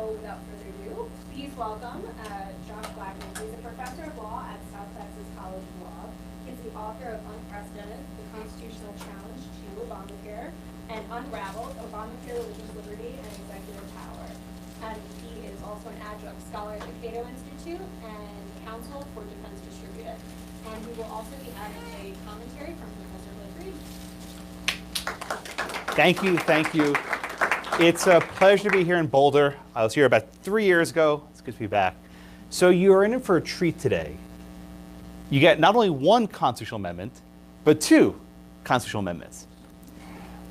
So without further ado, please welcome Josh Blackman. He's a professor of law at South Texas College of Law. He's the author of Unprecedented, The Constitutional Challenge to Obamacare, and Unraveled, Obamacare, Religious Liberty, and Executive Power. And he is also an adjunct scholar at the Cato Institute and counsel for Defense Distributed. And we will also be having a commentary from Professor Liz Reed. Thank you, thank you. It's a pleasure to be here in Boulder. I was here about 3 years ago. It's good to be back. So you're in for a treat today. You get not only one constitutional amendment, but two constitutional amendments.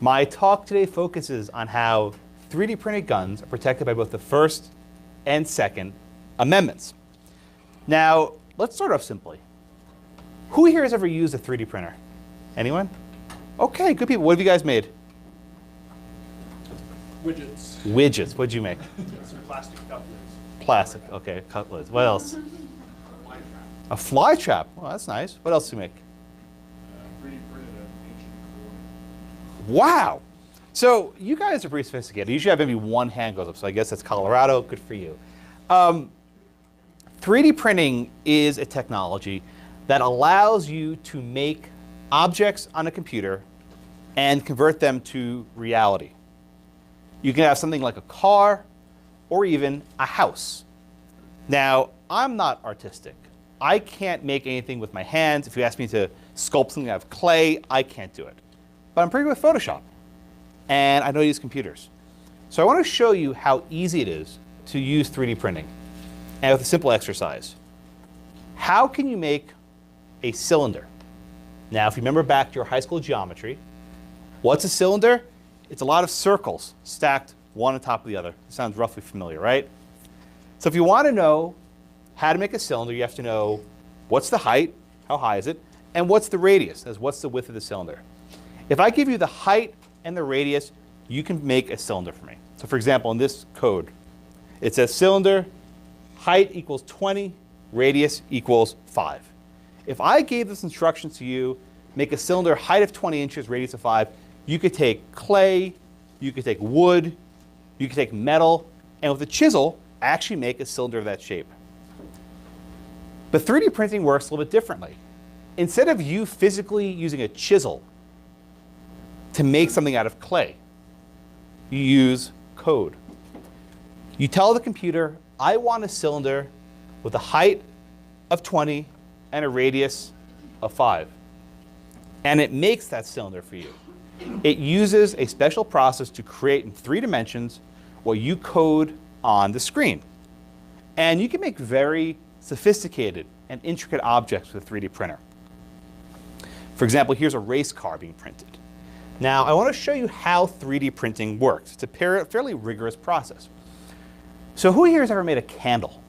My talk today focuses on how 3D printed guns are protected by both the First and Second Amendments. Now, let's start off simply. Who here has ever used a 3D printer? Anyone? Okay, good people. What have you guys made? Widgets. Widgets. What'd you make? Some plastic cutlets. Plastic. Okay, cutlets. What else? Fly trap. A fly trap. Well, that's nice. What else do you make? 3D printed an ancient Wow. So you guys are pretty sophisticated. You usually have maybe one hand goes up, so I guess that's Colorado. Good for you. 3D printing is a technology that allows you to make objects on a computer and convert them to reality. You can have something like a car or even a house. Now, I'm not artistic. I can't make anything with my hands. If you ask me to sculpt something out of clay, I can't do it. But I'm pretty good with Photoshop. And I know how to use computers. So I want to show you how easy it is to use 3D printing. And with a simple exercise. How can you make a cylinder? Now, if you remember back to your high school geometry, what's a cylinder? It's a lot of circles stacked one on top of the other. It sounds roughly familiar, right? So if you want to know how to make a cylinder, you have to know what's the height, how high is it, and what's the radius, that's what's the width of the cylinder. If I give you the height and the radius, you can make a cylinder for me. So for example, in this code, it says cylinder, height equals 20, radius equals 5. If I gave this instructions to you, make a cylinder, height of 20 inches, radius of 5, you could take clay, you could take wood, you could take metal, and with a chisel, actually make a cylinder of that shape. But 3D printing works a little bit differently. Instead of you physically using a chisel to make something out of clay, you use code. You tell the computer, I want a cylinder with a height of 20 and a radius of 5. And it makes that cylinder for you. It uses a special process to create in 3 dimensions what you code on the screen. And you can make very sophisticated and intricate objects with a 3D printer. For example, here's a race car being printed. Now, I want to show you how 3D printing works. It's a fairly rigorous process. So who here has ever made a candle?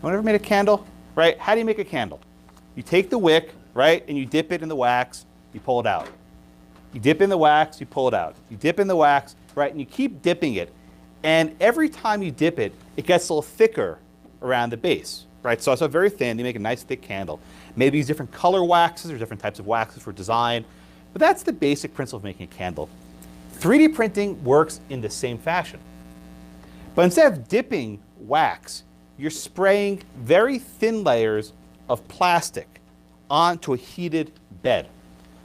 Anyone ever made a candle? Right? How do you make a candle? You take the wick, right, and you dip it in the wax, you pull it out. You dip in the wax, you pull it out. You dip in the wax, right, and you keep dipping it. And every time you dip it, it gets a little thicker around the base, right? So it's very thin, you make a nice thick candle. Maybe use different color waxes or different types of waxes for design. But that's the basic principle of making a candle. 3D printing works in the same fashion. But instead of dipping wax, you're spraying very thin layers of plastic onto a heated bed.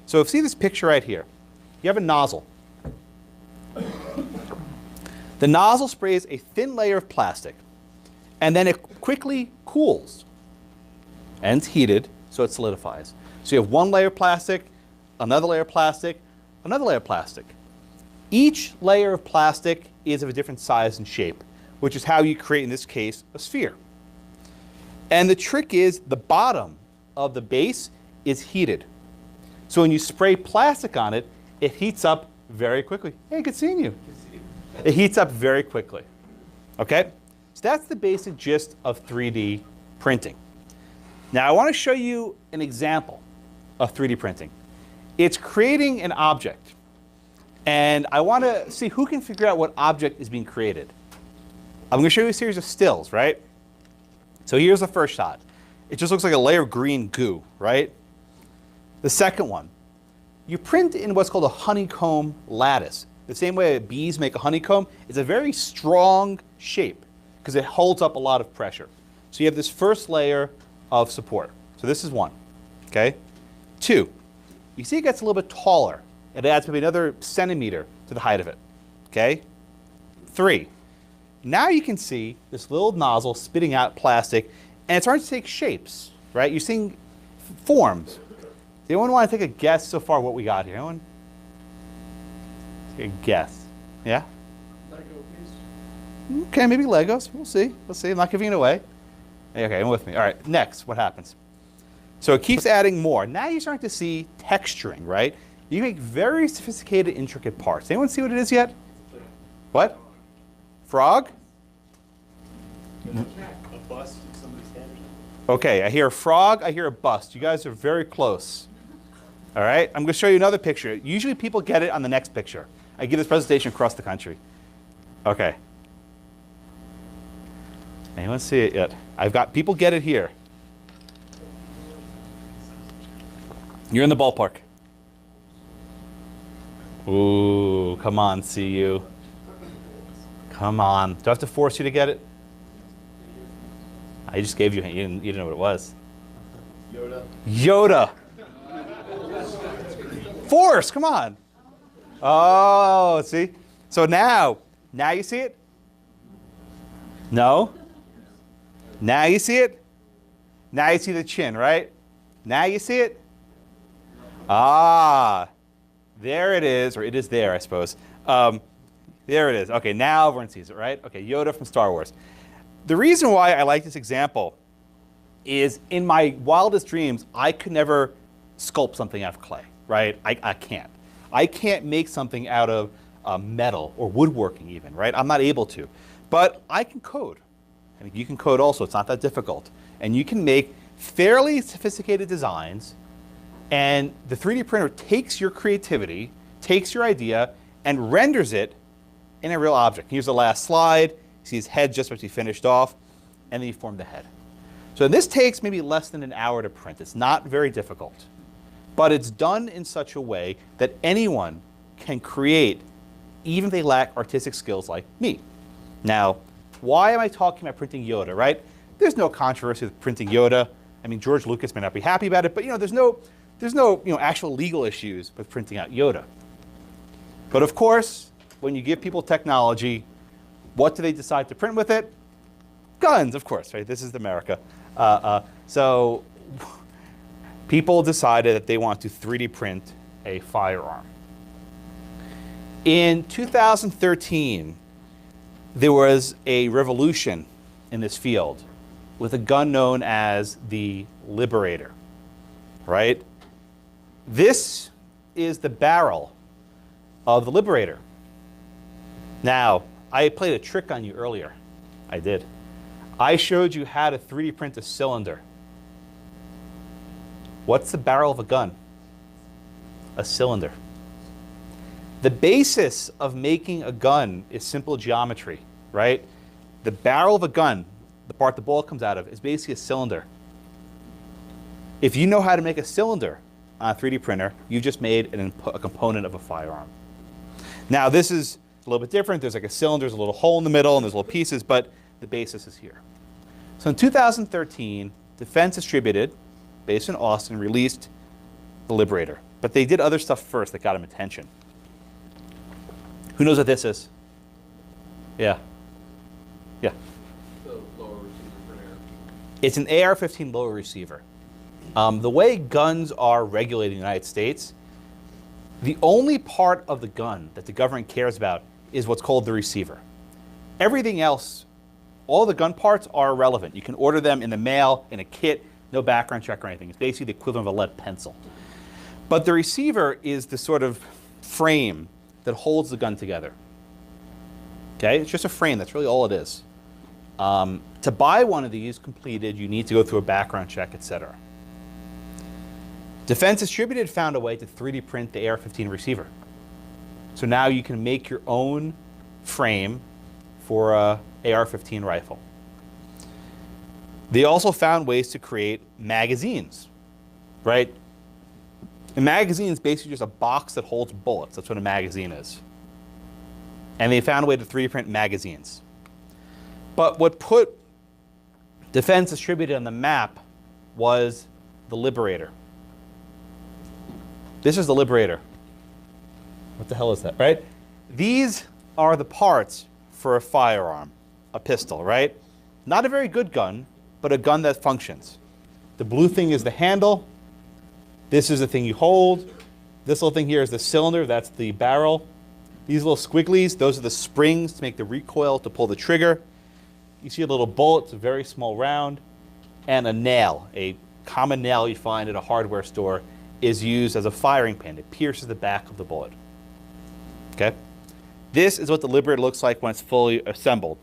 So see this picture right here. You have a nozzle. The nozzle sprays a thin layer of plastic, and then it quickly cools. And it's heated, so it solidifies. So you have one layer of plastic, another layer of plastic, another layer of plastic. Each layer of plastic is of a different size and shape, which is how you create, in this case, a sphere. And the trick is the bottom of the base is heated. So when you spray plastic on it, it heats up very quickly. Hey, good seeing you. It heats up very quickly. Okay? So that's the basic gist of 3D printing. Now I want to show you an example of 3D printing. It's creating an object. And I want to see who can figure out what object is being created. I'm going to show you a series of stills, right? So here's the first shot. It just looks like a layer of green goo, right? The second one, you print in what's called a honeycomb lattice. The same way bees make a honeycomb, it's a very strong shape because it holds up a lot of pressure. So you have this first layer of support. So this is 1, okay? 2, you see it gets a little bit taller. It adds maybe another centimeter to the height of it, okay? 3, now you can see this little nozzle spitting out plastic, and it's starting to take shapes, right? You're seeing forms. Does anyone want to take a guess so far what we got here? Anyone? Take a guess. Yeah? Lego piece. Okay, maybe Legos. We'll see. We'll see. I'm not giving it away. Okay, I'm with me. All right, next, what happens? So it keeps adding more. Now you're starting to see texturing, right? You make very sophisticated, intricate parts. Anyone see what it is yet? What? Frog? A bust in somebody's head or something. Okay, I hear a frog, I hear a bust. You guys are very close. All right, I'm going to show you another picture. Usually people get it on the next picture. I give this presentation across the country. Okay. Anyone see it yet? I've got people get it here. You're in the ballpark. Ooh, come on, see you. Come on. Do I have to force you to get it? I just gave you, you didn't know what it was. Yoda. Yoda. Force, come on. Oh, see? So now you see it? No? Now you see it? Now you see the chin, right? Now you see it? Ah, there it is, or it is there, I suppose. There it is. Okay, now everyone sees it, right? Okay, Yoda from Star Wars. The reason why I like this example is in my wildest dreams, I could never sculpt something out of clay, right? I can't. I can't make something out of metal or woodworking even, right? I'm not able to. But I can code. I mean, you can code also. It's not that difficult. And you can make fairly sophisticated designs, and the 3D printer takes your creativity, takes your idea, and renders it in a real object. Here's the last slide. You see his head just about to be finished off, and then you form the head. So this takes maybe less than an hour to print. It's not very difficult. But it's done in such a way that anyone can create, even if they lack artistic skills like me. Now, why am I talking about printing Yoda, right? There's no controversy with printing Yoda. I mean, George Lucas may not be happy about it, but there's no actual legal issues with printing out Yoda. But of course, when you give people technology, what do they decide to print with it? Guns, of course, right? This is America. So people decided that they want to 3D print a firearm. In 2013, there was a revolution in this field with a gun known as the Liberator, right? This is the barrel of the Liberator. Now, I played a trick on you earlier. I did. I showed you how to 3D print a cylinder. What's the barrel of a gun? A cylinder. The basis of making a gun is simple geometry, right? The barrel of a gun, the part the bullet comes out of, is basically a cylinder. If you know how to make a cylinder on a 3D printer, you just made a component of a firearm. Now, this is a little bit different. There's like a cylinder, there's a little hole in the middle, and there's little pieces, but the basis is here. So in 2013, Defense Distributed, based in Austin, released the Liberator. But they did other stuff first that got them attention. Who knows what this is? Yeah. Yeah. The lower receiver for air. It's an AR-15 lower receiver. The way guns are regulated in the United States, the only part of the gun that the government cares about is what's called the receiver. Everything else, all the gun parts are irrelevant. You can order them in the mail, in a kit, no background check or anything. It's basically the equivalent of a lead pencil. But the receiver is the sort of frame that holds the gun together. Okay, it's just a frame, that's really all it is. To buy one of these completed, you need to go through a background check, etc. Defense Distributed found a way to 3D print the AR-15 receiver. So now you can make your own frame for a AR-15 rifle. They also found ways to create magazines, right? A magazine is basically just a box that holds bullets. That's what a magazine is. And they found a way to 3D print magazines. But what put defense distributed on the map was the Liberator. This is the Liberator. What the hell is that, right? These are the parts for a firearm, a pistol, right? Not a very good gun, but a gun that functions. The blue thing is the handle. This is the thing you hold. This little thing here is the cylinder. That's the barrel. These little squigglies, those are the springs to make the recoil to pull the trigger. You see a little bullet, it's a very small round. And a nail, a common nail you find at a hardware store, is used as a firing pin. It pierces the back of the bullet. Okay? This is what the Liberator looks like when it's fully assembled.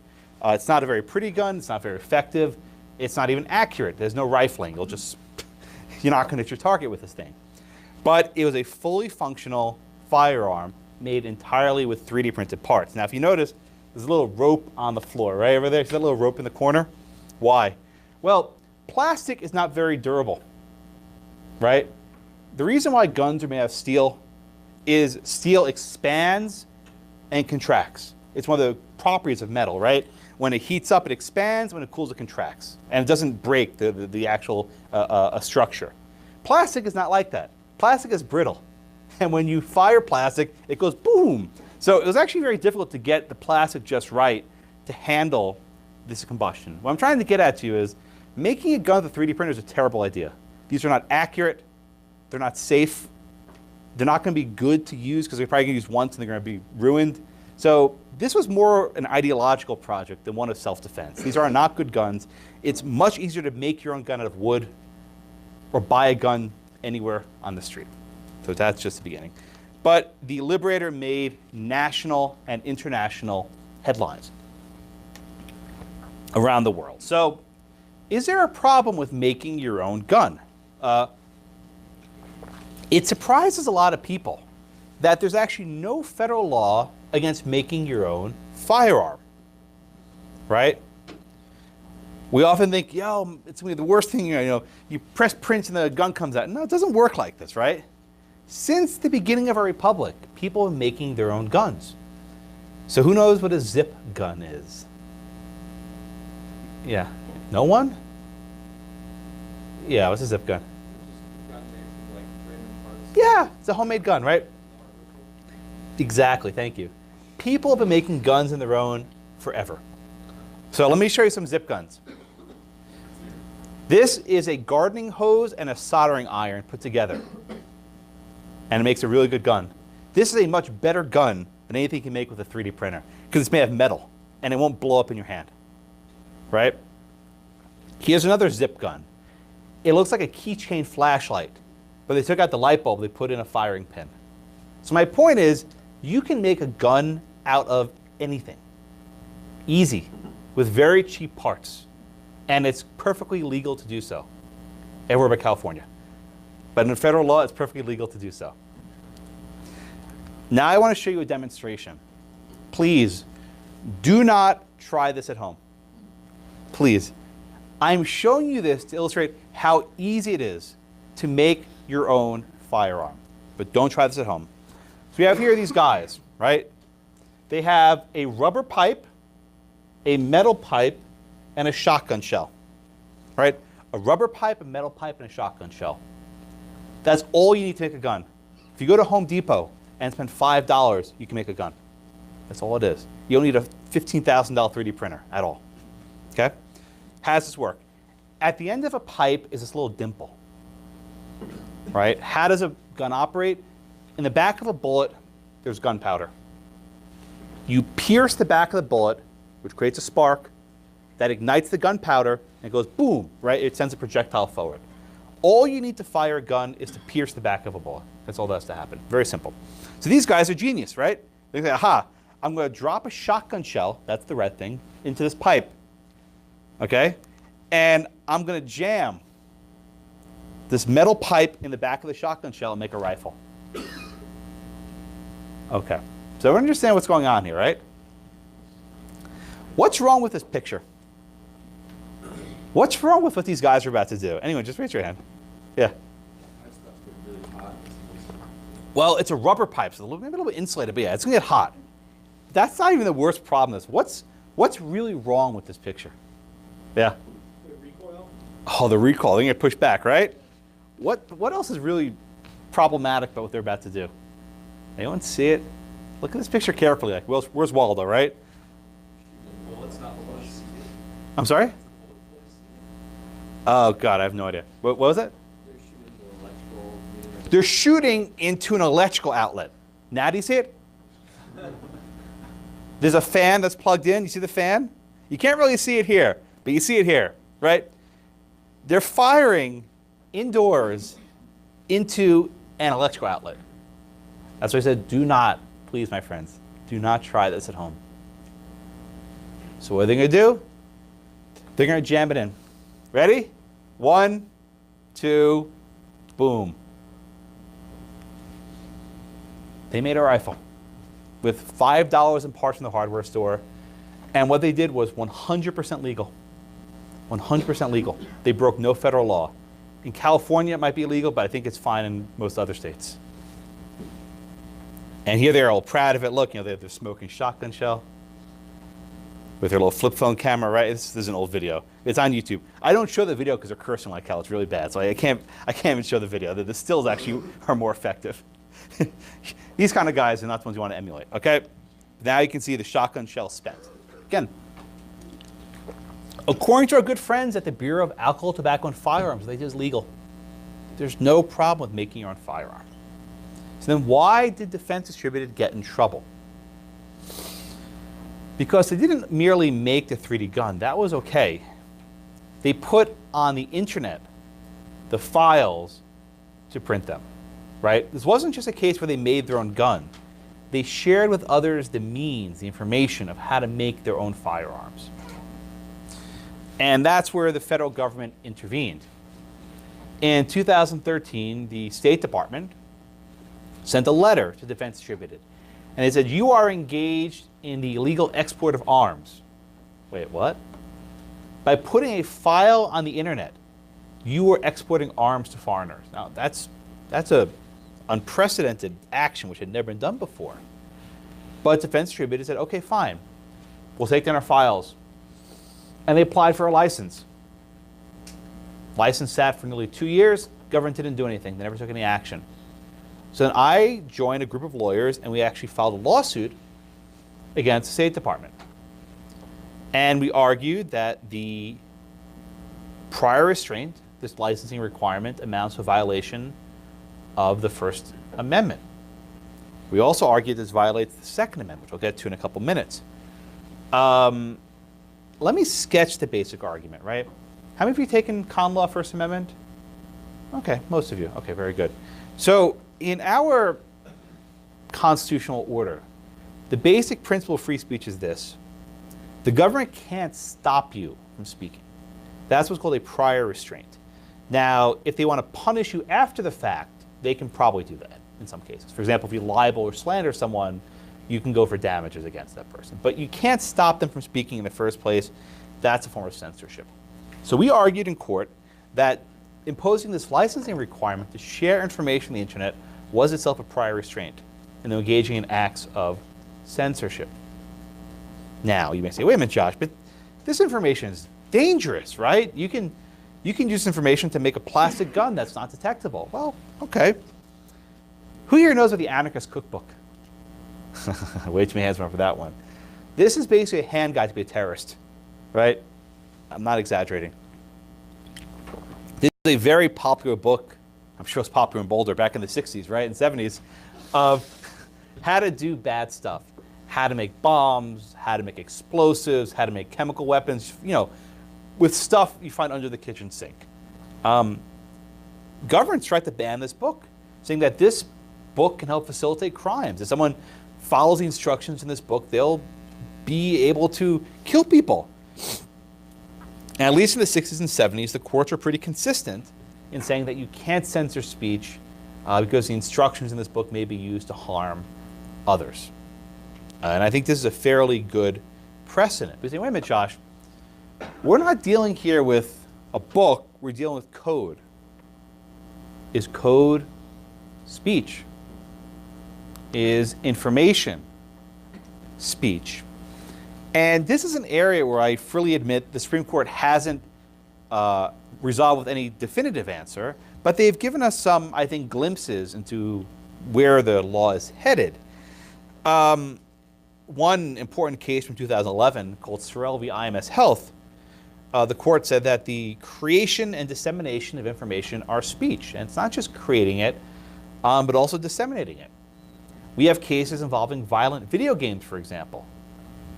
It's not a very pretty gun. It's not very effective. It's not even accurate. There's no rifling. You're not going to hit your target with this thing. But it was a fully functional firearm made entirely with 3D printed parts. Now, if you notice, there's a little rope on the floor, right over there. See that little rope in the corner? Why? Well, plastic is not very durable, right? The reason why guns are made out of steel is steel expands and contracts. It's one of the properties of metal, right? When it heats up, it expands. When it cools, it contracts. And it doesn't break the actual structure. Plastic is not like that. Plastic is brittle. And when you fire plastic, it goes boom. So it was actually very difficult to get the plastic just right to handle this combustion. What I'm trying to get at you is making a gun with a 3D printer is a terrible idea. These are not accurate. They're not safe. They're not going to be good to use because they're probably going to use once and they're going to be ruined. So this was more an ideological project than one of self-defense. These are not good guns. It's much easier to make your own gun out of wood or buy a gun anywhere on the street. So that's just the beginning. But the Liberator made national and international headlines around the world. So is there a problem with making your own gun? It surprises a lot of people that there's actually no federal law against making your own firearm, right? We often think, yo, it's the worst thing, you press print and the gun comes out. No, it doesn't work like this, right? Since the beginning of our republic, people are making their own guns. So who knows what a zip gun is? Yeah, no one? Yeah, what's a zip gun? Yeah, it's a homemade gun, right? Exactly, thank you. People have been making guns in their own forever. So let me show you some zip guns. This is a gardening hose and a soldering iron put together. And it makes a really good gun. This is a much better gun than anything you can make with a 3D printer because it's made of metal and it won't blow up in your hand, right? Here's another zip gun. It looks like a keychain flashlight, but they took out the light bulb, they put in a firing pin. So my point is, you can make a gun out of anything. Easy, with very cheap parts. And it's perfectly legal to do so, everywhere but California. But in federal law, it's perfectly legal to do so. Now I want to show you a demonstration. Please, do not try this at home. Please. I'm showing you this to illustrate how easy it is to make your own firearm. But don't try this at home. So we have here these guys, right? They have a rubber pipe, a metal pipe, and a shotgun shell, right? A rubber pipe, a metal pipe, and a shotgun shell. That's all you need to make a gun. If you go to Home Depot and spend $5, you can make a gun. That's all it is. You don't need a $15,000 3D printer at all, okay? How does this work? At the end of a pipe is this little dimple, right? How does a gun operate? In the back of a bullet, there's gunpowder. You pierce the back of the bullet, which creates a spark, that ignites the gunpowder, and it goes boom, right? It sends a projectile forward. All you need to fire a gun is to pierce the back of a bullet. That's all that has to happen. Very simple. So these guys are genius, right? They say, aha, I'm going to drop a shotgun shell, that's the red thing, into this pipe, okay? And I'm going to jam this metal pipe in the back of the shotgun shell and make a rifle. Okay, so we understand what's going on here, right? What's wrong with this picture? What's wrong with what these guys are about to do? Anyone, just raise your hand. Yeah. Well, it's a rubber pipe, so maybe a little bit insulated, but yeah, it's going to get hot. That's not even the worst problem. What's What's really wrong with this picture? Yeah. The recoil? Oh, the recoil. They're going to push back, right? What else is really problematic about what they're about to do? Anyone see it? Look at this picture carefully. Like, where's Waldo, right? Well, it's not the bus. I'm sorry? Oh, God, I have no idea. What was it? They're shooting into an electrical outlet. Now do you see it? There's a fan that's plugged in. You see the fan? You can't really see it here, but you see it here, right? They're firing indoors into an electrical outlet. That's why I said, do not, please, my friends, do not try this at home. So what are they going to do? They're going to jam it in. Ready? 1, 2, boom. They made a rifle with $5 in parts from the hardware store. And what they did was 100% legal. 100% legal. They broke no federal law. In California, it might be illegal, but I think it's fine in most other states. And here they're all proud of it. Look, you know, they're smoking shotgun shell with their little flip phone camera, right? This is an old video. It's on YouTube. I don't show the video because they're cursing like hell. It's really bad. So I can't even show the video. The stills actually are more effective. These kind of guys are not the ones you want to emulate, okay? Now you can see the shotgun shell spent. Again, according to our good friends at the Bureau of Alcohol, Tobacco, and Firearms, they just legal. There's no problem with making your own firearm. So then why did Defense Distributed get in trouble? Because they didn't merely make the 3D gun. That was okay. They put on the internet the files to print them, right? This wasn't just a case where they made their own gun. They shared with others the means, the information of how to make their own firearms. And that's where the federal government intervened. In 2013, the State Department sent a letter to Defense Distributed. And they said, you are engaged in the illegal export of arms. Wait, what? By putting a file on the internet, you are exporting arms to foreigners. Now, that's a unprecedented action which had never been done before. But Defense Distributed said, okay, fine. We'll take down our files. And they applied for a license. License sat for nearly 2 years. Government didn't do anything. They never took any action. So then I joined a group of lawyers, and we actually filed a lawsuit against the State Department. And we argued that the prior restraint, this licensing requirement, amounts to a violation of the First Amendment. We also argued this violates the Second Amendment, which we'll get to in a couple minutes. Let me sketch the basic argument, right? How many of you taken common law First Amendment? Okay, most of you. Okay, very good. So in our constitutional order, the basic principle of free speech is this. The government can't stop you from speaking. That's what's called a prior restraint. Now, if they want to punish you after the fact, they can probably do that in some cases. For example, if you libel or slander someone, you can go for damages against that person. But you can't stop them from speaking in the first place. That's a form of censorship. So we argued in court that imposing this licensing requirement to share information on the internet was itself a prior restraint and engaging in acts of censorship. Now, you may say, wait a minute, Josh, but this information is dangerous, right? You can use information to make a plastic gun that's not detectable. Well, okay. Who here knows of the Anarchist Cookbook? Way too many hands went up for that one. This is basically a hand guide to be a terrorist, right? I'm not exaggerating. This is a very popular book. I'm sure it's popular in Boulder back in the 60s, right, and 70s, of how to do bad stuff. How to make bombs, how to make explosives, how to make chemical weapons, you know, with stuff you find under the kitchen sink. Governments tried to ban this book, saying that this book can help facilitate crimes. If someone follows the instructions in this book, they'll be able to kill people. And at least in the 60s and 70s, the courts were pretty consistent in saying that you can't censor speech because the instructions in this book may be used to harm others. And I think this is a fairly good precedent. We say, wait a minute, Josh, we're not dealing here with a book, we're dealing with code. Is code speech? Is information speech? And this is an area where I freely admit the Supreme Court hasn't resolved with any definitive answer, but they've given us some, I think, glimpses into where the law is headed. One important case from 2011 called Sorrell v. IMS Health, the court said that the creation and dissemination of information are speech. And it's not just creating it, but also disseminating it. We have cases involving violent video games, for example.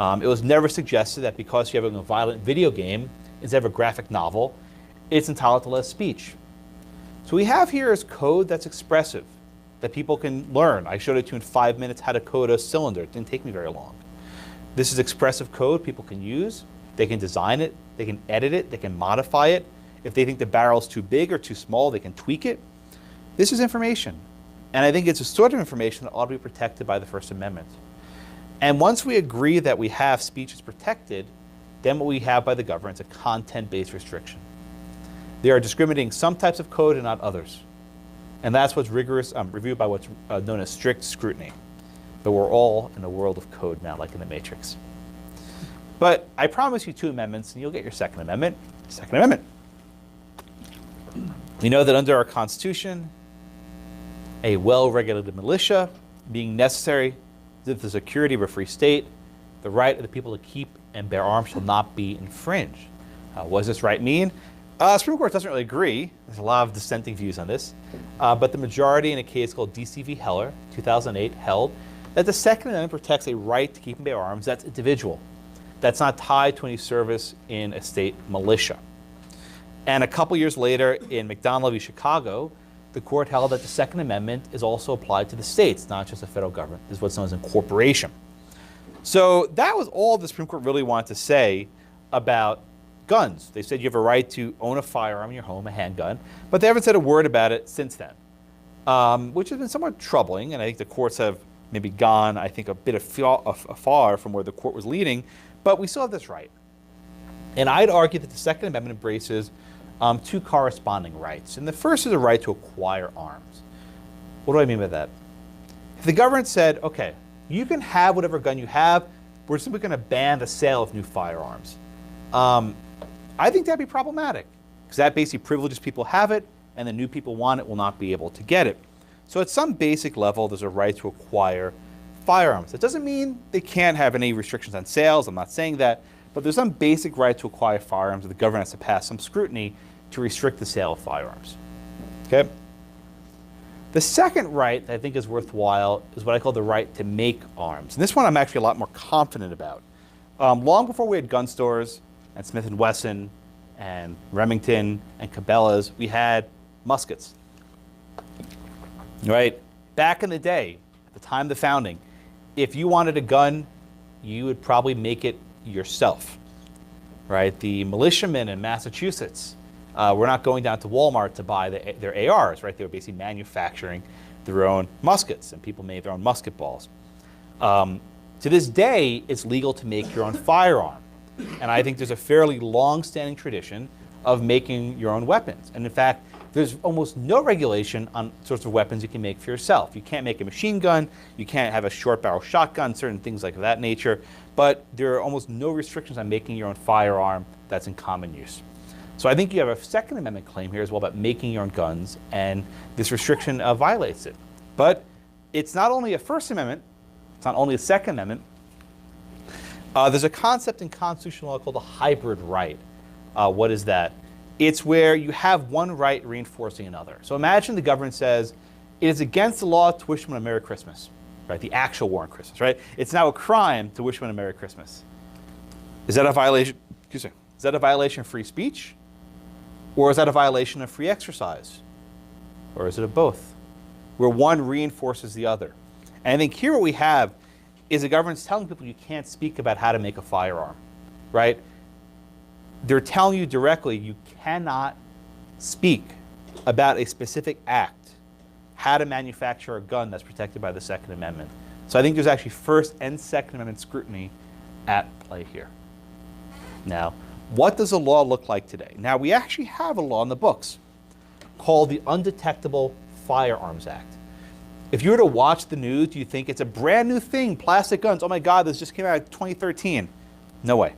It was never suggested that because you're having a violent video game instead of a graphic novel, it's entitled to less speech. So we have here is code that's expressive, that people can learn. I showed it to you in 5 minutes how to code a cylinder. It didn't take me very long. This is expressive code people can use. They can design it, they can edit it, they can modify it. If they think the barrel's too big or too small, they can tweak it. This is information. And I think it's a sort of information that ought to be protected by the First Amendment. And once we agree that we have speech is protected, then what we have by the government is a content-based restriction. They are discriminating some types of code and not others. And that's what's rigorous, reviewed by what's known as strict scrutiny. But we're all in a world of code now, like in the Matrix. But I promise you 2 amendments, and you'll get your Second Amendment. Second Amendment. We know that under our Constitution, a well-regulated militia being necessary to the security of a free state, the right of the people to keep and bear arms shall not be infringed. What does this right mean? Supreme Court doesn't really agree. There's a lot of dissenting views on this. But the majority in a case called DC v. Heller, 2008, held that the Second Amendment protects a right to keep and bear arms that's individual. That's not tied to any service in a state militia. And a couple years later in McDonald v. Chicago, the court held that the Second Amendment is also applied to the states, not just the federal government. This is what's known as incorporation. So that was all the Supreme Court really wanted to say about guns. They said you have a right to own a firearm in your home, a handgun, but they haven't said a word about it since then, which has been somewhat troubling, and I think the courts have maybe gone, I think, a bit afar from where the court was leading, but we still have this right. And I'd argue that the Second Amendment embraces 2 corresponding rights. And the first is a right to acquire arms. What do I mean by that? If the government said, okay, you can have whatever gun you have, we're simply going to ban the sale of new firearms. I think that'd be problematic, because that basically privileges people who have it, and the new people want it will not be able to get it. So at some basic level, there's a right to acquire firearms. That doesn't mean they can't have any restrictions on sales. I'm not saying that. But there's some basic right to acquire firearms that the government has to pass some scrutiny to restrict the sale of firearms. Okay? The second right that I think is worthwhile is what I call the right to make arms. And this one I'm actually a lot more confident about. Long before we had gun stores and Smith & Wesson and Remington and Cabela's, we had muskets. Right? Back in the day, at the time of the founding, if you wanted a gun, you would probably make it yourself. Right? The militiamen in Massachusetts were not going down to Walmart to buy their ARs. Right? They were basically manufacturing their own muskets, and people made their own musket balls. To this day, it's legal to make your own firearm. And I think there's a fairly long-standing tradition of making your own weapons. And in fact, there's almost no regulation on sorts of weapons you can make for yourself. You can't make a machine gun, you can't have a short barrel shotgun, certain things like that nature, but there are almost no restrictions on making your own firearm that's in common use. So I think you have a Second Amendment claim here as well about making your own guns, and this restriction violates it. But it's not only a First Amendment, it's not only a Second Amendment. There's a concept in constitutional law called a hybrid right. What is that? It's where you have one right reinforcing another. So imagine the government says, it is against the law to wish someone a Merry Christmas, right? The actual war on Christmas, right? It's now a crime to wish someone a Merry Christmas. Is that a violation? Excuse me. Is that a violation of free speech? Or is that a violation of free exercise? Or is it of both? Where one reinforces the other. And I think here what we have is the government's telling people you can't speak about how to make a firearm, right? They're telling you directly you cannot speak about a specific act, how to manufacture a gun that's protected by the Second Amendment. So I think there's actually First and Second Amendment scrutiny at play here. Now, what does the law look like today? Now, we actually have a law in the books called the Undetectable Firearms Act. If you were to watch the news, you think it's a brand new thing, plastic guns. Oh my God, this just came out in 2013. No way.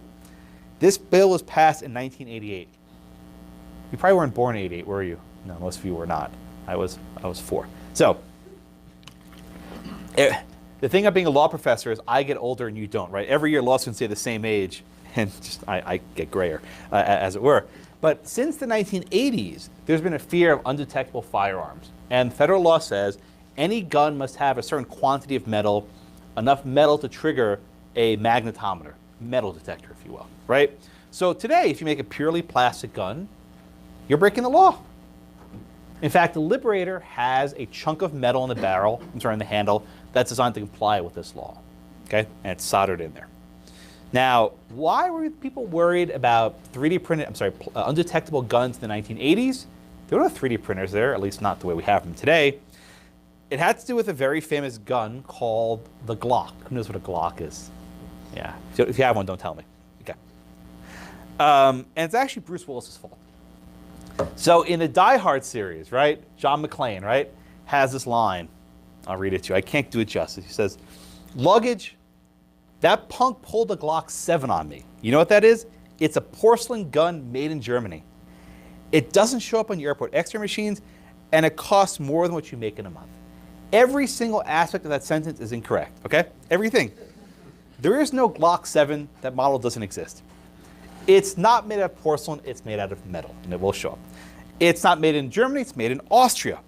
This bill was passed in 1988. You probably weren't born in 88, were you? No, most of you were not. I was 4. So, the thing of being a law professor is I get older and you don't, right? Every year law students stay the same age, and just I get grayer, as it were. But since the 1980s, there's been a fear of undetectable firearms. And federal law says any gun must have a certain quantity of metal, enough metal to trigger a magnetometer, metal detector, if you will, right? So today, if you make a purely plastic gun, you're breaking the law. In fact, the Liberator has a chunk of metal in the barrel, in the handle, that's designed to comply with this law, okay? And it's soldered in there. Now, why were people worried about undetectable guns in the 1980s? There were no 3D printers there, at least not the way we have them today. It had to do with a very famous gun called the Glock. Who knows what a Glock is? Yeah, if you have one, don't tell me. Okay. And it's actually Bruce Willis's fault. So in the Die Hard series, right, John McClane, right, has this line. I'll read it to you. I can't do it justice. He says, "Luggage, that punk pulled a Glock 7 on me. You know what that is? It's a porcelain gun made in Germany. It doesn't show up on your airport X-ray machines, and it costs more than what you make in a month." Every single aspect of that sentence is incorrect, okay? Everything. There is no Glock 7. That model doesn't exist. It's not made out of porcelain. It's made out of metal, and it will show up. It's not made in Germany. It's made in Austria.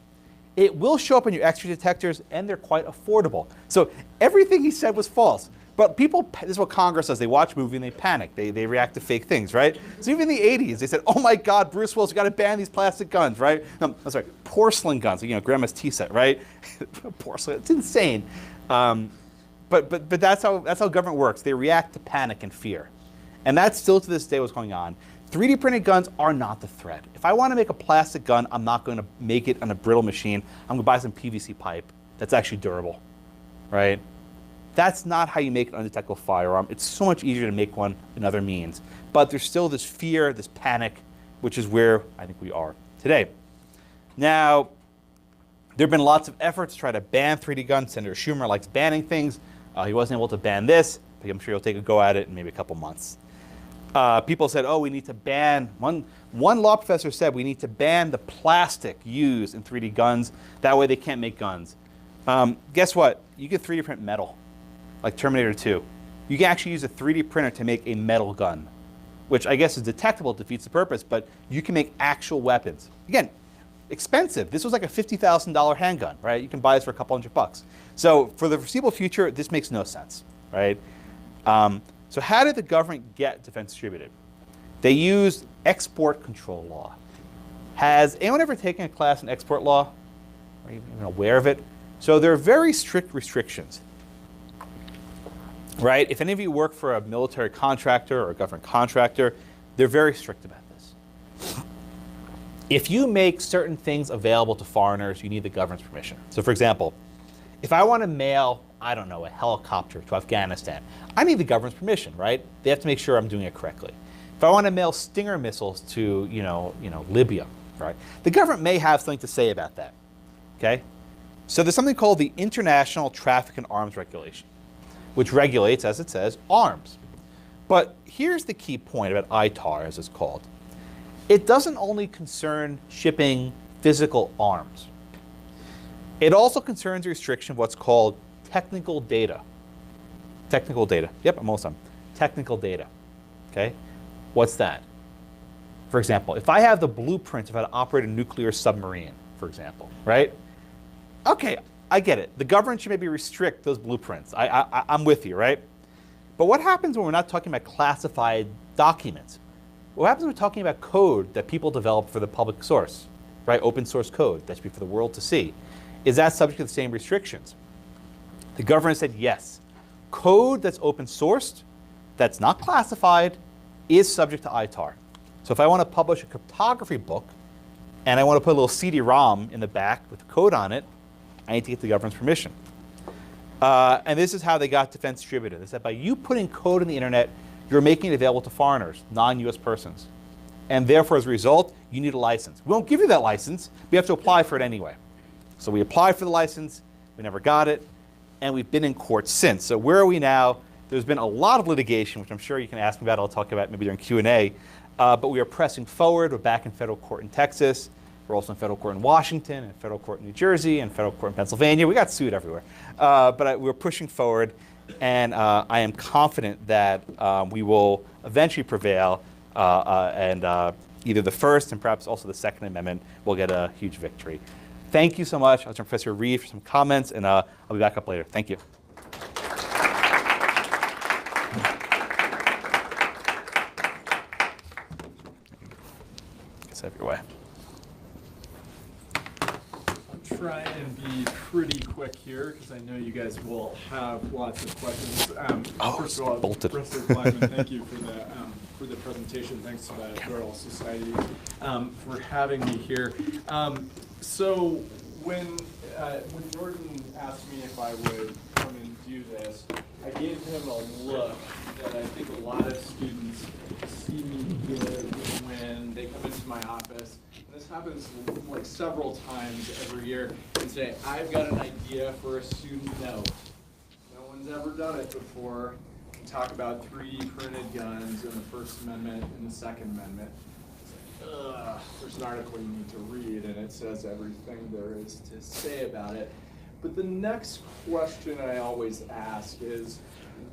It will show up in your X-ray detectors, and they're quite affordable. So everything he said was false. But people, this is what Congress does. They watch a movie and they panic. They react to fake things, right? So even in the 80s, they said, "Oh my God, Bruce Willis, we got to ban these plastic guns," right? No, I'm sorry, porcelain guns. You know, Grandma's tea set, right? Porcelain. It's insane. But that's how government works. They react to panic and fear, and that's still to this day what's going on. 3D printed guns are not the threat. If I want to make a plastic gun, I'm not going to make it on a brittle machine. I'm going to buy some PVC pipe that's actually durable, right? That's not how you make an undetectable firearm. It's so much easier to make one in other means. But there's still this fear, this panic, which is where I think we are today. Now, there have been lots of efforts to try to ban 3D guns. Senator Schumer likes banning things. He wasn't able to ban this, but I'm sure he'll take a go at it in maybe a couple months. People said, "Oh, we need to ban," one law professor said, "We need to ban the plastic used in 3D guns. That way they can't make guns." Guess what? You can 3D print metal, like Terminator 2. You can actually use a 3D printer to make a metal gun, which I guess is detectable, defeats the purpose, but you can make actual weapons. Again, expensive. This was like a $50,000 handgun, right? You can buy this for a couple $100. So for the foreseeable future, this makes no sense, right? So how did the government get defense distributed? They used export control law. Has anyone ever taken a class in export law? Are you even aware of it? So there are very strict restrictions, right? If any of you work for a military contractor or a government contractor, they're very strict about this. If you make certain things available to foreigners, you need the government's permission. So for example, if I want to mail, I don't know, a helicopter to Afghanistan, I need the government's permission, right? They have to make sure I'm doing it correctly. If I want to mail Stinger missiles to, Libya, right? The government may have something to say about that, okay? So there's something called the International Traffic in Arms Regulation, which regulates, as it says, arms. But here's the key point about ITAR, as it's called. It doesn't only concern shipping physical arms. It also concerns the restriction of what's called technical data. Technical data. Yep, I'm almost done. Technical data. Okay? What's that? For example, if I have the blueprint of how to operate a nuclear submarine, for example, right? Okay, I get it. The government should maybe restrict those blueprints. I'm with you, right? But what happens when we're not talking about classified documents? What happens when we're talking about code that people develop for the public source, right? Open source code that should be for the world to see. Is that subject to the same restrictions? The government said yes. Code that's open sourced, that's not classified, is subject to ITAR. So if I want to publish a cryptography book and I want to put a little CD-ROM in the back with code on it, I need to get the government's permission. And this is how they got defense distributed. They said by you putting code in the internet, you're making it available to foreigners, non-US persons. And therefore, as a result, you need a license. We won't give you that license, but you have to apply for it anyway. So we applied for the license, we never got it, and we've been in court since. So where are we now? There's been a lot of litigation, which I'm sure you can ask me about. I'll talk about maybe during Q&A. But we are pressing forward. We're back in federal court in Texas. We're also in federal court in Washington, and federal court in New Jersey, and federal court in Pennsylvania. We got sued everywhere. But we're pushing forward, and I am confident that we will eventually prevail, and either the First and perhaps also the Second Amendment will get a huge victory. Thank you so much. I'll turn to Professor Reed for some comments, and I'll be back up later. Thank you. Have your way. I'll try and be pretty quick here because I know you guys will have lots of questions. First of all, bolted. Professor Blackman, thank you for the presentation. Thanks to the Federalist Society for having me here. So when Jordan asked me if I would come and do this, I gave him a look that I think a lot of students see me give when they come into my office. And this happens like several times every year, and say, I've got an idea for a student note. No one's ever done it before. We talk about 3D printed guns in the First Amendment and the Second Amendment. There's an article you need to read, and it says everything there is to say about it. But the next question I always ask is,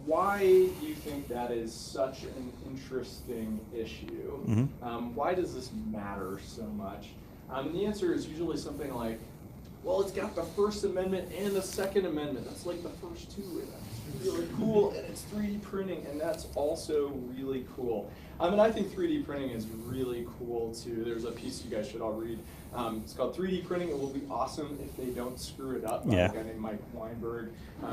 why do you think that is such an interesting issue? Mm-hmm. Why does this matter so much? And the answer is usually something like, well, it's got the First Amendment and the Second Amendment. That's like the first two, and that's really cool, and it's 3D printing, and that's also really cool. And I think 3D printing is really cool too. There's a piece you guys should all read. It's called 3D Printing. It will be awesome if they don't screw it up. Yeah. A guy named Mike Weinberg.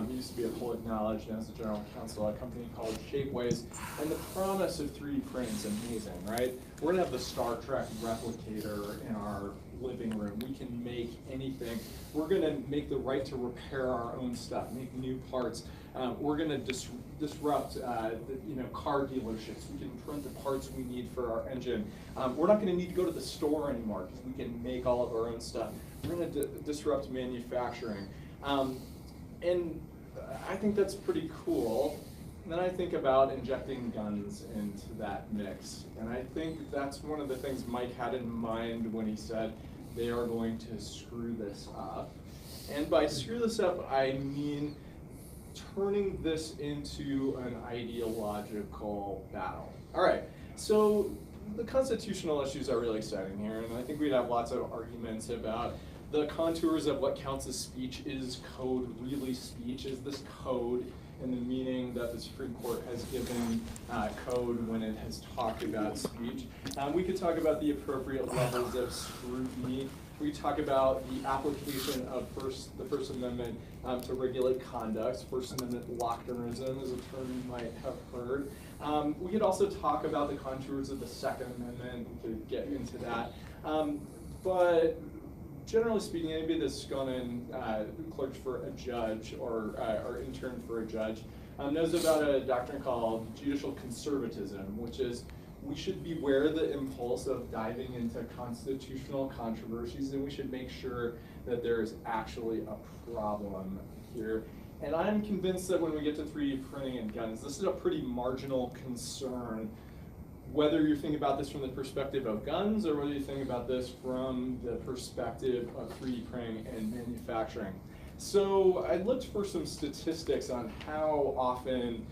He used to be at Public Knowledge, now is the general counsel at a company called Shapeways. And the promise of 3D printing is amazing, right? We're gonna have the Star Trek replicator in our living room. We can make anything. We're gonna make the right to repair our own stuff, make new parts. We're gonna disrupt car dealerships. We can print the parts we need for our engine. We're not gonna need to go to the store anymore because we can make all of our own stuff. We're gonna disrupt manufacturing. And I think that's pretty cool. And then I think about injecting guns into that mix. And I think that's one of the things Mike had in mind when he said they are going to screw this up. And by screw this up, I mean turning this into an ideological battle. All right, so the constitutional issues are really exciting here, and I think we'd have lots of arguments about the contours of what counts as speech. Is code really speech? Is this code in the meaning that the Supreme Court has given code when it has talked about speech? We could talk about the appropriate levels of scrutiny. We talk about the application of the First Amendment to regulate conduct. First Amendment lockdownism is a term you might have heard. We could also talk about the contours of the Second Amendment. We could get into that. But generally speaking, anybody that's gone and clerked for a judge or interned for a judge knows about a doctrine called judicial conservatism, which is we should beware the impulse of diving into constitutional controversies, and we should make sure that there is actually a problem here. And I'm convinced that when we get to 3D printing and guns, this is a pretty marginal concern, whether you're thinking about this from the perspective of guns or whether you think about this from the perspective of 3D printing and manufacturing. So I looked for some statistics on how often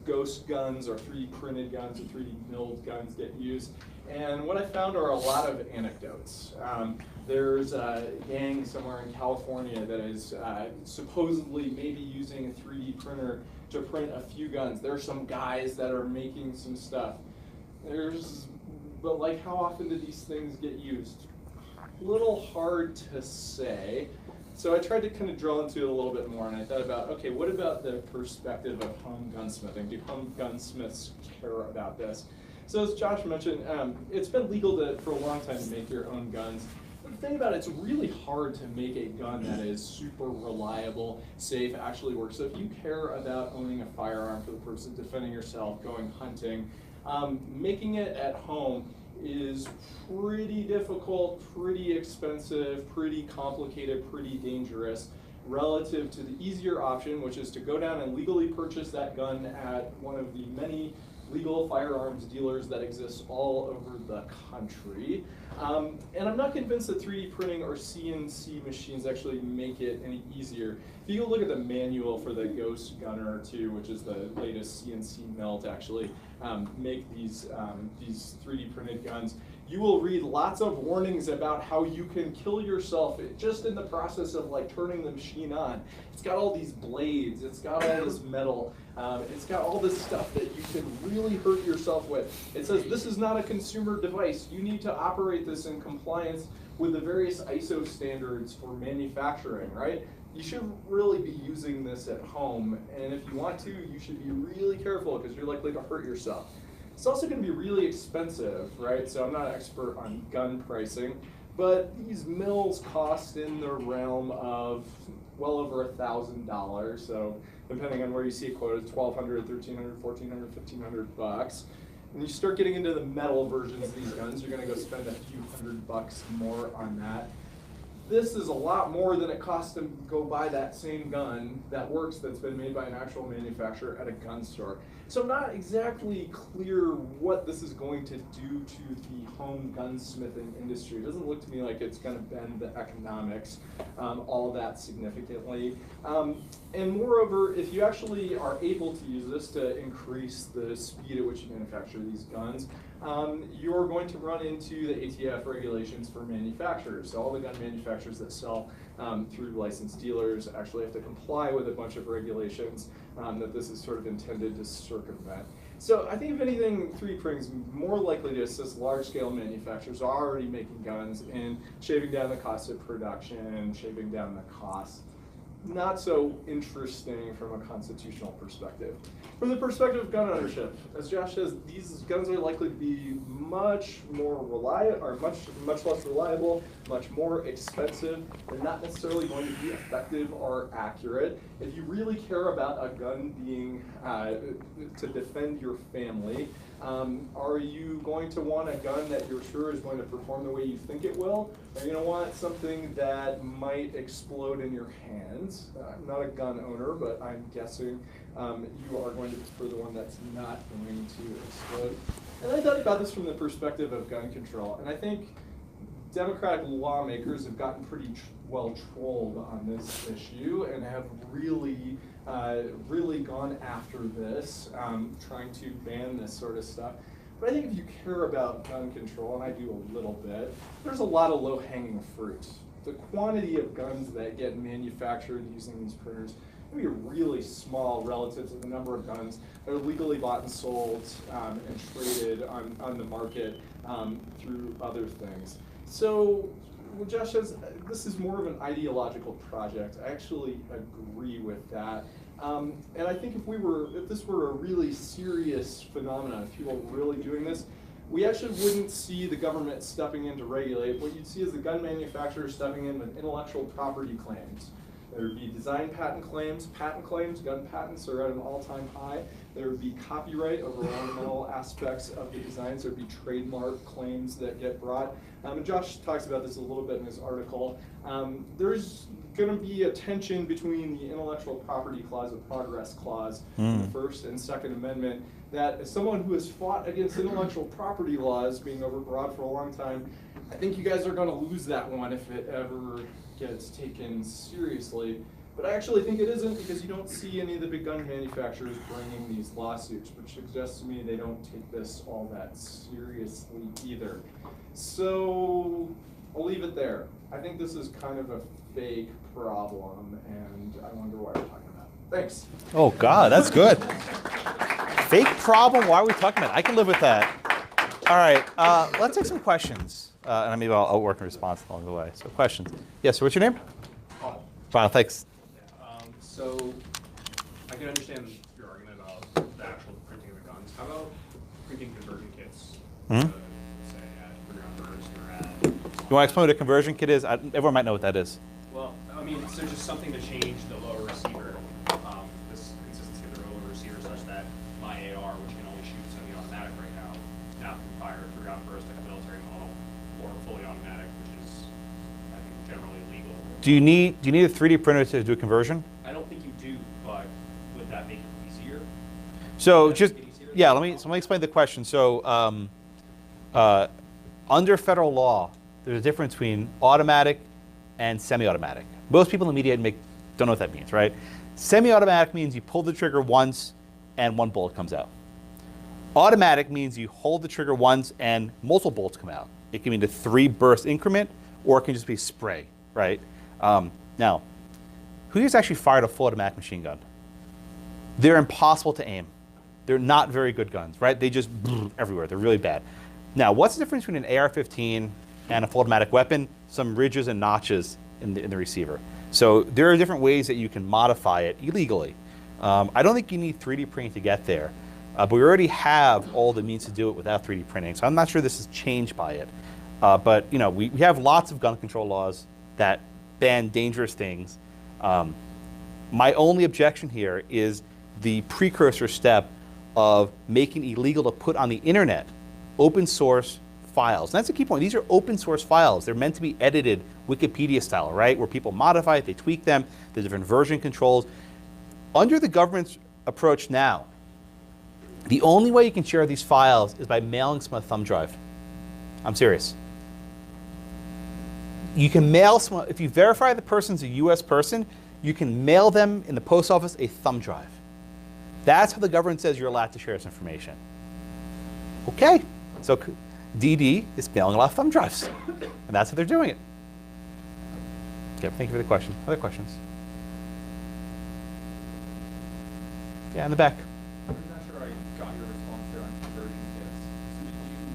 ghost guns or 3D printed guns or 3D milled guns get used. And what I found are a lot of anecdotes. There's a gang somewhere in California that is supposedly maybe using a 3D printer to print a few guns. There are some guys that are making some stuff. But like, how often do these things get used? A little hard to say. So I tried to kind of drill into it a little bit more, and I thought about, okay, what about the perspective of home gunsmithing? Do home gunsmiths care about this? So as Josh mentioned, it's been legal for a long time to make your own guns. But the thing about it, it's really hard to make a gun that is super reliable, safe, actually works. So if you care about owning a firearm for the purpose of defending yourself, going hunting, making it at home is pretty difficult, pretty expensive, pretty complicated, pretty dangerous. relative to the easier option, which is to go down and legally purchase that gun at one of the many legal firearms dealers that exist all over the country. And I'm not convinced that 3D printing or CNC machines actually make it any easier. If you go look at the manual for the Ghost Gunner 2, which is the latest CNC mill to actually make these 3D printed guns, you will read lots of warnings about how you can kill yourself just in the process of like turning the machine on. It's got all these blades, it's got all this metal, it's got all this stuff that you can really hurt yourself with. It says this is not a consumer device. You need to operate this in compliance with the various ISO standards for manufacturing, right? You should really be using this at home, and if you want to, you should be really careful because you're likely to hurt yourself. It's also going to be really expensive, right? So I'm not an expert on gun pricing, but these mills cost in the realm of well over $1,000. So depending on where you see it quoted, $1,200, $1,300, $1,400, $1,500. When you start getting into the metal versions of these guns, you're going to go spend a few $100 more on that. This is a lot more than it costs to go buy that same gun that works that's been made by an actual manufacturer at a gun store. So I'm not exactly clear what this is going to do to the home gunsmithing industry. It doesn't look to me like it's going to bend the economics all that significantly. And moreover, if you actually are able to use this to increase the speed at which you manufacture these guns, you're going to run into the ATF regulations for manufacturers. So all the gun manufacturers that sell through licensed dealers actually have to comply with a bunch of regulations that this is sort of intended to circumvent. So I think if anything, 3D printing is more likely to assist large-scale manufacturers already making guns in shaving down the cost of production, shaving down the cost. Not so interesting from a constitutional perspective. From the perspective of gun ownership, as Josh says, these guns are likely to be much more reliable, or much less reliable, much more expensive. They're not necessarily going to be effective or accurate. If you really care about a gun being to defend your family, are you going to want a gun that you're sure is going to perform the way you think it will? Are you going to want something that might explode in your hands? I'm not a gun owner, but I'm guessing you are going to prefer the one that's not going to explode. And I thought about this from the perspective of gun control, and I think Democratic lawmakers have gotten pretty well trolled on this issue and have really gone after this, trying to ban this sort of stuff. But I think if you care about gun control, and I do a little bit, there's a lot of low-hanging fruit. The quantity of guns that get manufactured using these printers can be really small relative to the number of guns that are legally bought and sold and traded on the market through other things. So what Josh says, this is more of an ideological project. I actually agree with that. And I think if this were a really serious phenomenon, if people were really doing this, we actually wouldn't see the government stepping in to regulate. What you'd see is the gun manufacturers stepping in with intellectual property claims. There would be design patent claims, gun patents are at an all-time high. There would be copyright over ornamental aspects of the designs. There would be trademark claims that get brought. And Josh talks about this a little bit in his article. There's going to be a tension between the intellectual property clause, the progress clause, in the First and Second Amendment, that as someone who has fought against intellectual property laws being overbroad for a long time, I think you guys are going to lose that one if it ever gets taken seriously. But I actually think it isn't, because you don't see any of the big gun manufacturers bringing these lawsuits, which suggests to me they don't take this all that seriously either. So I'll leave it there. I think this is kind of a fake problem, and I wonder why we're talking about it. Thanks. Oh God, that's good. Fake problem, why are we talking about it? I can live with that. All right, let's take some questions. And maybe I'll work in response along the way. So questions. Yes, what's your name? Paul, thanks. So I can understand your argument about the actual printing of the guns. How about printing conversion kits? Say at Federalist or at... You want to explain what a conversion kit is? Everyone might know what that is. Well, I mean, so just something to change the lower receiver, this consistency of the lower receiver such that my AR, which can only shoot semi-automatic right now can fire through outburst like a military model, or fully automatic, which is, I think, generally legal. Do you need a 3D printer to do a conversion? I don't think you do, but would that make it easier? So Would that just make it easier? yeah, let me explain the question. So under federal law, there's a difference between automatic and semi-automatic. Most people in the media don't know what that means, right? Semi-automatic means you pull the trigger once and one bullet comes out. Automatic means you hold the trigger once and multiple bullets come out. It can be a 3-burst increment, or it can just be spray, right? Now, who has actually fired a full automatic machine gun? They're impossible to aim. They're not very good guns, right? They just everywhere. They're really bad. Now, what's the difference between an AR-15 and a full automatic weapon? Some ridges and notches in the receiver. So there are different ways that you can modify it illegally. I don't think you need 3D printing to get there, but we already have all the means to do it without 3D printing. So I'm not sure this is changed by it. But you know, we have lots of gun control laws that ban dangerous things. My only objection here is the precursor step of making illegal to put on the internet open source files. And that's a key point. These are open source files. They're meant to be edited Wikipedia style, right? Where people modify it, they tweak them, the different version controls. Under the government's approach now, the only way you can share these files is by mailing some a thumb drive. I'm serious. You can mail someone, if you verify the person's a US person, you can mail them in the post office a thumb drive. That's how the government says you're allowed to share this information. Okay, so DD is mailing a lot of thumb drives, and that's how they're doing it. Okay, thank you for the question. Other questions? Yeah, in the back. I'm not sure I got your response there on conversion kits. So did you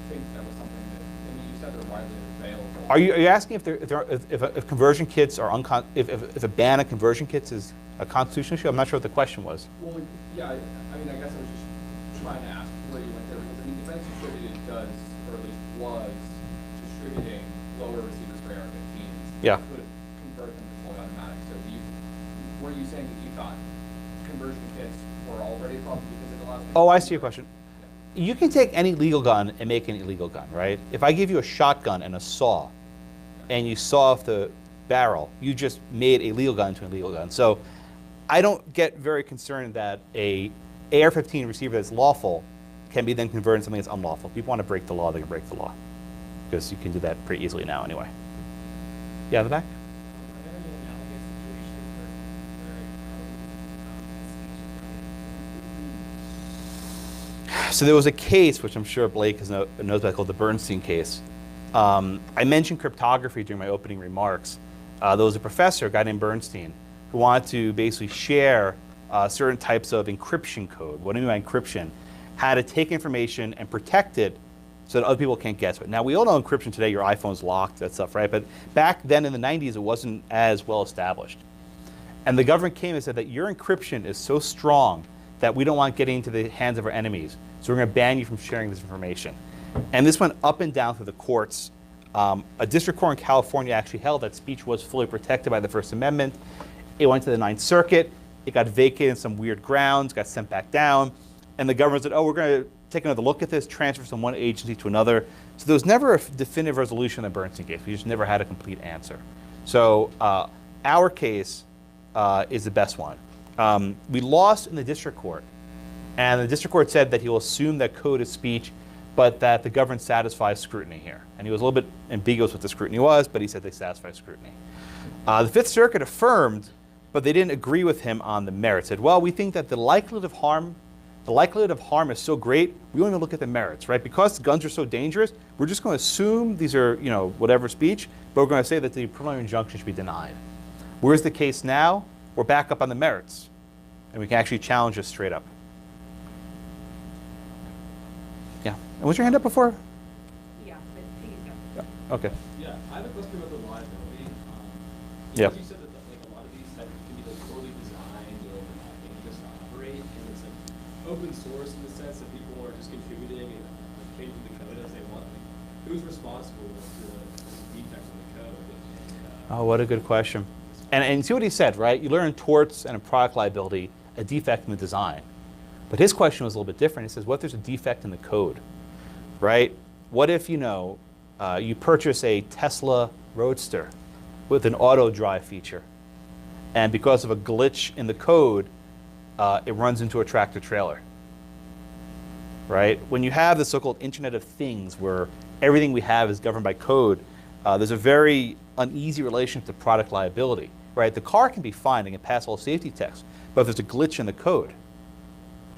think that was something that, I mean, you said they're widely available. Are you asking if conversion kits are if a ban of conversion kits is a constitutional issue? I'm not sure what the question was. Well, yeah, I mean, I guess I was just trying to ask where you went there, because I mean, Defense Distributed does, or at least was, distributing lower receivers for AR-15s. Yeah. Could convert them to fully automatic. So were you saying that you thought conversion kits were already a problem because it allows? Oh, I see your question. You can take any legal gun and make an illegal gun, right? If I give you a shotgun and a saw, and you saw off the barrel, you just made a legal gun into a legal gun. So I don't get very concerned that a AR-15 receiver that's lawful can be then converted into something that's unlawful. If people want to break the law, they can break the law, because you can do that pretty easily now anyway. Yeah, in the back? So there was a case, which I'm sure Blake knows about, called the Bernstein case. I mentioned cryptography during my opening remarks. There was a professor, a guy named Bernstein, who wanted to basically share certain types of encryption code. What do I mean by encryption? How to take information and protect it so that other people can't get to it. Now, we all know encryption today, your iPhone's locked, that stuff, right? But back then in the 90s, it wasn't as well established. And the government came and said that your encryption is so strong that we don't want getting into the hands of our enemies. So we're going to ban you from sharing this information. And this went up and down through the courts. A district court in California actually held that speech was fully protected by the First Amendment. It went to the Ninth Circuit. It got vacated on some weird grounds, got sent back down. And the government said, oh, we're going to take another look at this, transfer from one agency to another. So there was never a definitive resolution in the Bernstein case. We just never had a complete answer. So our case is the best one. We lost in the district court. And the district court said that he will assume that code is speech, but that the government satisfies scrutiny here. And he was a little bit ambiguous what the scrutiny was, but he said they satisfy scrutiny. The Fifth Circuit affirmed, but they didn't agree with him on the merits. Said, well, we think that the likelihood of harm is so great, we only look at the merits, right? Because guns are so dangerous, we're just going to assume these are, whatever speech, but we're going to say that the preliminary injunction should be denied. Where's the case now? We're back up on the merits, and we can actually challenge this straight up. Yeah. And was your hand up before? Yeah, but please go. Yeah. Okay. Yeah, I have a question about the liability. Yeah. You said that a lot of these can be poorly designed or dangerous to operate, and it's open source in the sense that people are just contributing and changing the code as they want. Who's responsible for the defects in the code? Oh, what a good question. And see what he said, right? You learn in torts and in product liability a defect in the design. But his question was a little bit different. He says, what if there's a defect in the code, right? What if, you purchase a Tesla Roadster with an auto drive feature. And because of a glitch in the code, it runs into a tractor trailer. Right? When you have the so-called Internet of Things, where everything we have is governed by code, there's a very uneasy relationship to product liability. Right? The car can be fine and can pass all safety tests, but if there's a glitch in the code,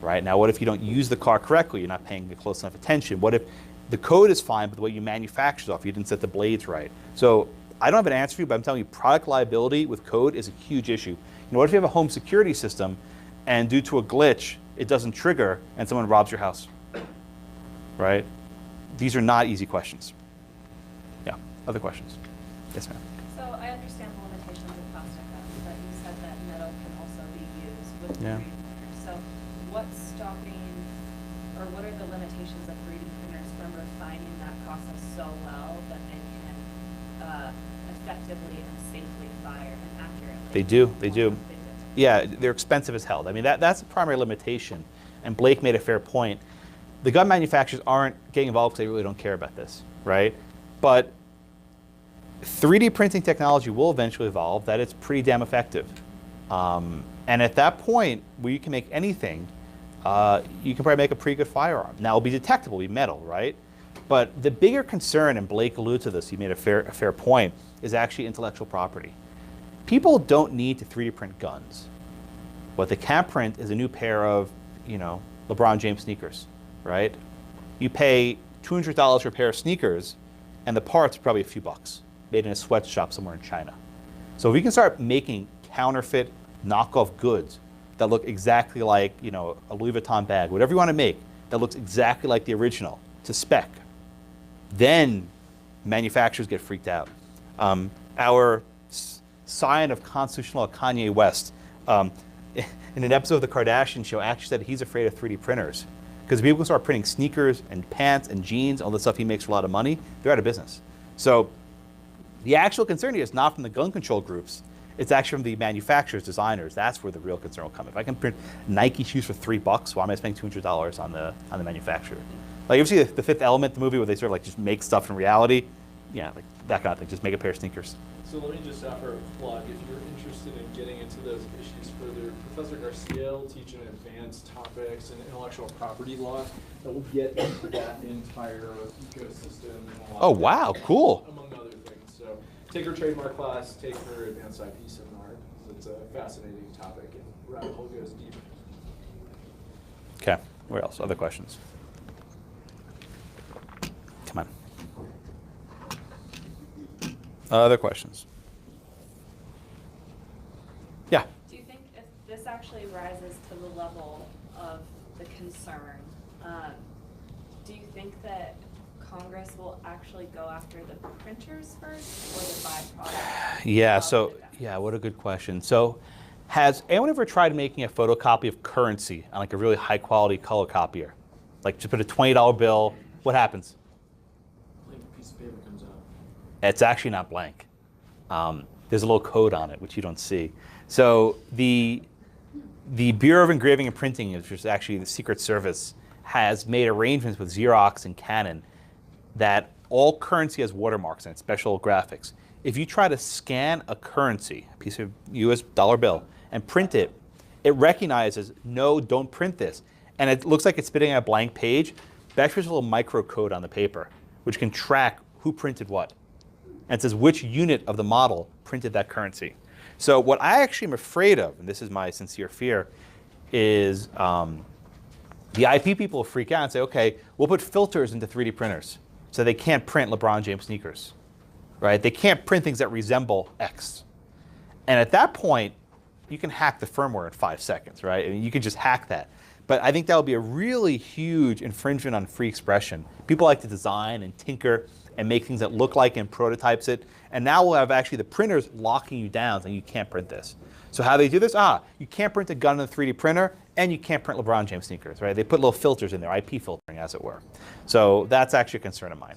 right? Now, what if you don't use the car correctly? You're not paying close enough attention. What if the code is fine, but the way you manufacture it off, you didn't set the blades right? So I don't have an answer for you, but I'm telling you, product liability with code is a huge issue. You know, what if you have a home security system, and due to a glitch, it doesn't trigger, and someone robs your house? Right? These are not easy questions. Yeah. Other questions? Yes, ma'am. So I understand the limitations of plastic, but you said that metal can also be used with 3D Yeah. printers. So what's stopping, or what are the limitations of 3D printers from refining that process so well that they can effectively and safely fire and accurately? They do. They do. They do. Yeah, they're expensive as hell. I mean, that's the primary limitation. And Blake made a fair point. The gun manufacturers aren't getting involved because they really don't care about this, right? But 3D printing technology will eventually evolve that it's pretty damn effective. And at that point, where you can make anything, you can probably make a pretty good firearm. Now, it'll be detectable, it'll be metal, right? But the bigger concern, and Blake alluded to this, he made a fair point, is actually intellectual property. People don't need to 3D print guns. What they can print is a new pair of, LeBron James sneakers, right? You pay $200 for a pair of sneakers, and the parts are probably a few bucks, made in a sweatshop somewhere in China. So if we can start making counterfeit, knockoff goods that look exactly like, a Louis Vuitton bag, whatever you want to make, that looks exactly like the original to spec, then manufacturers get freaked out. Our scion of constitutional law, Kanye West, in an episode of The Kardashian Show, actually said he's afraid of 3D printers. Because people can start printing sneakers and pants and jeans, all the stuff he makes for a lot of money, they're out of business. So the actual concern here is not from the gun control groups, it's actually from the manufacturers, designers. That's where the real concern will come. If I can print Nike shoes for $3, why am I spending $200 on the manufacturer? Like, you ever see the Fifth Element, the movie where they sort of like just make stuff in reality? Yeah, like that kind of thing, just make a pair of sneakers. So let me just offer a plug. If you're interested in getting into those issues further, Professor Garcia will teach an advanced topics in intellectual property law that will get into that entire ecosystem. And a lot Oh, of wow, that, cool. Among other things. So take her trademark class, take her advanced IP seminar. It's a fascinating topic, and rabbit hole goes deep. Okay, where else? Other questions? Come on. Other questions? Yeah. Do you think if this actually rises to the level of the concern, do you think that Congress will actually go after the printers first or the byproduct? Yeah, what a good question. So has anyone ever tried making a photocopy of currency on like a really high quality color copier? Like just put a $20 bill, what happens? Like a piece of paper comes out. It's actually not blank. There's a little code on it, which you don't see. So the Bureau of Engraving and Printing, which is actually the Secret Service, has made arrangements with Xerox and Canon that all currency has watermarks and special graphics. If you try to scan a currency, a piece of US dollar bill, and print it, it recognizes, no, don't print this. And it looks like it's spitting out a blank page, but actually there's a little microcode on the paper, which can track who printed what. And it says which unit of the model printed that currency. So what I actually am afraid of, and this is my sincere fear, is the IP people will freak out and say, okay, we'll put filters into 3D printers so they can't print LeBron James sneakers, right? They can't print things that resemble X. And at that point, you can hack the firmware in 5 seconds, right? I mean, you can just hack that. But I think that would be a really huge infringement on free expression. People like to design and tinker and make things that look like and prototypes it. And now we'll have actually the printers locking you down saying you can't print this. So how they do this? You can't print a gun in a 3D printer and you can't print LeBron James sneakers, right? They put little filters in there, IP filtering as it were. So that's actually a concern of mine.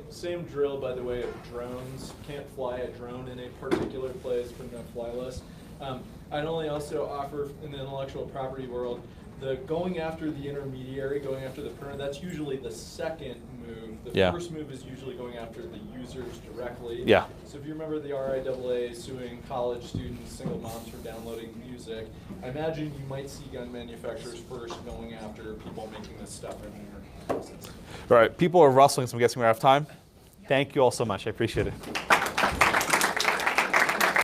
Same drill, by the way, of drones. Can't fly a drone in a particular place, put it on fly list. I'd only also offer in the intellectual property world, The going after the intermediary, going after the printer, that's usually the second move. The Yeah. first move is usually going after the users directly. Yeah. So if you remember the RIAA suing college students, single moms for downloading music, I imagine you might see gun manufacturers first going after people making this stuff in their houses. All right, people are rustling, so I'm guessing we're out of time. Thank you all so much. I appreciate it.